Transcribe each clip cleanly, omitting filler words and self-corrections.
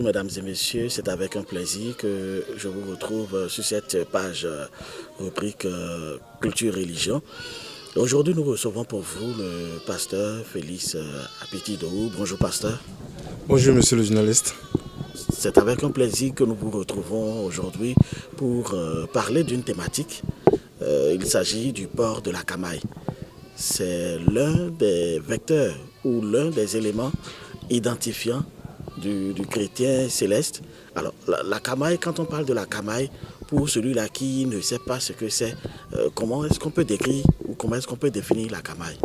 mesdames et messieurs, c'est avec un plaisir que je vous retrouve sur cette page rubrique Culture-Religion. Aujourd'hui, nous recevons pour vous le pasteur Félix Apetitodou. Bonjour pasteur. Bonjour monsieur le journaliste. C'est avec un plaisir que nous vous retrouvons aujourd'hui pour parler d'une thématique. Il s'agit du port de la camaille. C'est l'un des vecteurs ou l'un des éléments identifiants du chrétien céleste. Alors, la camaille, quand on parle de la camaille, pour celui-là qui ne sait pas ce que c'est, comment est-ce qu'on peut décrire ou comment est-ce qu'on peut définir la camaille?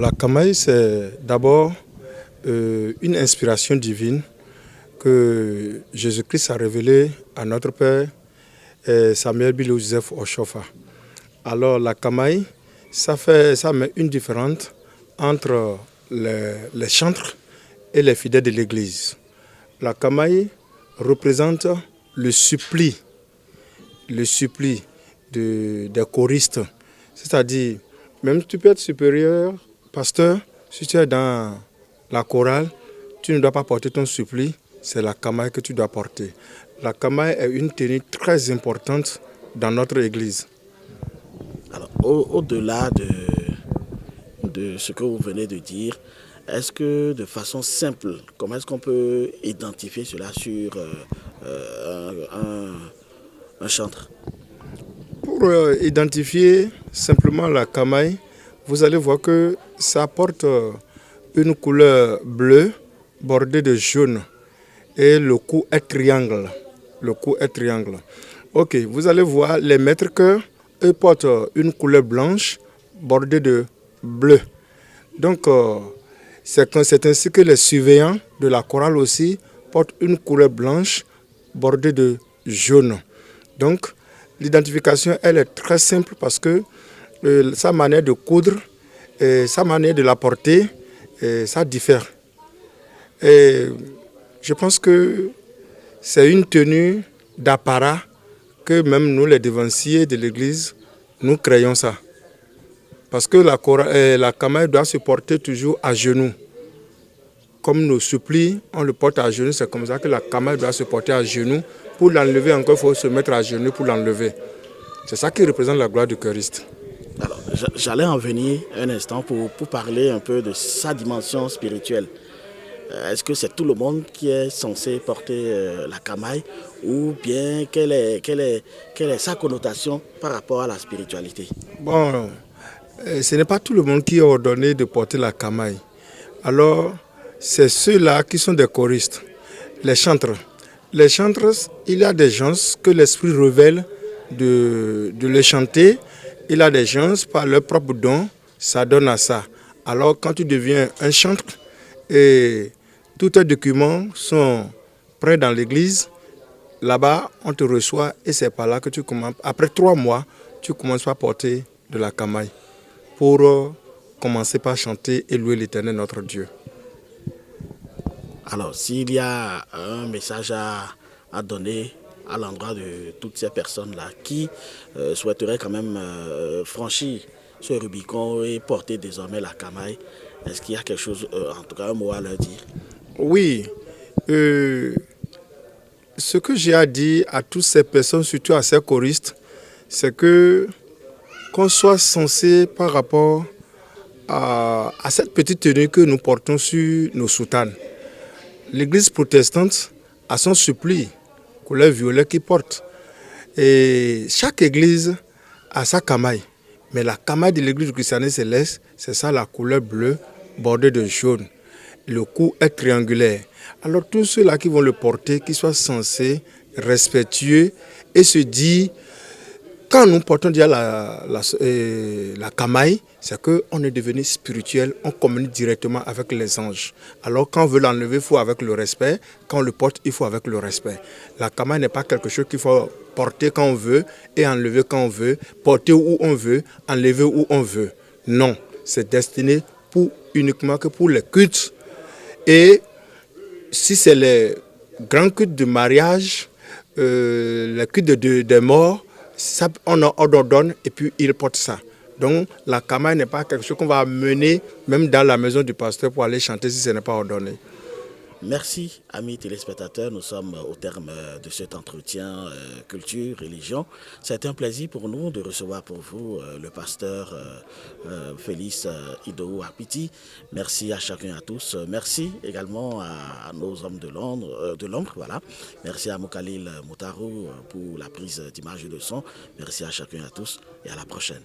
La camaille, c'est d'abord une inspiration divine que Jésus-Christ a révélée à notre Père Samuel Bilo Joseph Oshofa. Alors, la camaille, ça met une différence entre les chantres et les fidèles de l'Église. La camaille représente le suppli des choristes. C'est-à-dire, même si tu peux être supérieur, pasteur, si tu es dans la chorale, tu ne dois pas porter ton suppli, c'est la camaille que tu dois porter. La camaille est une tenue très importante dans notre Église. Alors, au-delà de ce que vous venez de dire, est-ce que de façon simple, comment est-ce qu'on peut identifier cela sur un chantre? Pour identifier simplement la camaille, vous allez voir que ça porte une couleur bleue bordée de jaune et le cou est triangle. Ok, vous allez voir les maîtres chœurs, eux portent une couleur blanche bordée de bleu. Donc, c'est ainsi que les surveillants de la chorale aussi portent une couleur blanche bordée de jaune. Donc, l'identification, elle est très simple parce que sa manière de coudre, et sa manière de la porter, ça diffère. Et je pense que c'est une tenue d'apparat que même nous, les devanciers de l'Église, nous créons ça. Parce que la camaille doit se porter toujours à genoux. Comme nos supplis, on le porte à genoux, c'est comme ça que la camaille doit se porter à genoux. Pour l'enlever encore, il faut se mettre à genoux pour l'enlever. C'est ça qui représente la gloire du choriste. Alors, j'allais en venir un instant pour parler un peu de sa dimension spirituelle. Est-ce que c'est tout le monde qui est censé porter la camaille ou bien quelle est sa connotation par rapport à la spiritualité? Bon, ce n'est pas tout le monde qui est ordonné de porter la camaille. Alors, c'est ceux-là qui sont des choristes, les chantres. Les chantres, il y a des gens que l'Esprit révèle de les chanter. Il y a des gens, par leur propre don, ça donne à ça. Alors, quand tu deviens un chantre, et tous tes documents sont prêts dans l'église, là-bas, on te reçoit et c'est par là que tu commences. Après 3 mois, tu commences à porter de la camaille pour commencer par chanter et louer l'Éternel notre Dieu. Alors, s'il y a un message à donner à l'endroit de toutes ces personnes-là qui souhaiteraient quand même franchir ce Rubicon et porter désormais la camaille, est-ce qu'il y a quelque chose, en tout cas un mot à leur dire? Oui, ce que j'ai à dire à toutes ces personnes, surtout à ces choristes, c'est qu'on soit sensé par rapport à cette petite tenue que nous portons sur nos soutanes. L'église protestante a son suppli, couleur violet qu'il porte. Et chaque église a sa camaille. Mais la camaille de l'église du christianisme céleste, c'est ça la couleur bleue bordée de jaune. Le cou est triangulaire. Alors tous ceux-là qui vont le porter, qu'ils soient sensés, respectueux et se dire, quand nous portons déjà la camaille, c'est qu'on est devenu spirituel, on communique directement avec les anges. Alors quand on veut l'enlever, il faut avec le respect. Quand on le porte, il faut avec le respect. La camaille n'est pas quelque chose qu'il faut porter quand on veut et enlever quand on veut, porter où on veut, enlever où on veut. Non, c'est destiné uniquement que pour les cultes. Et si c'est les grands cultes de mariage, les cultes des morts, ça, on ordonne et puis il porte ça. Donc la camaille n'est pas quelque chose qu'on va mener même dans la maison du pasteur pour aller chanter si ce n'est pas ordonné. Merci, amis téléspectateurs. Nous sommes au terme de cet entretien culture, religion. C'est un plaisir pour nous de recevoir pour vous le pasteur Félix Ido Apiti. Merci à chacun et à tous. Merci également à nos hommes de l'ombre. Voilà. Merci à Moukalil Moutaro pour la prise d'image et de son. Merci à chacun et à tous et à la prochaine.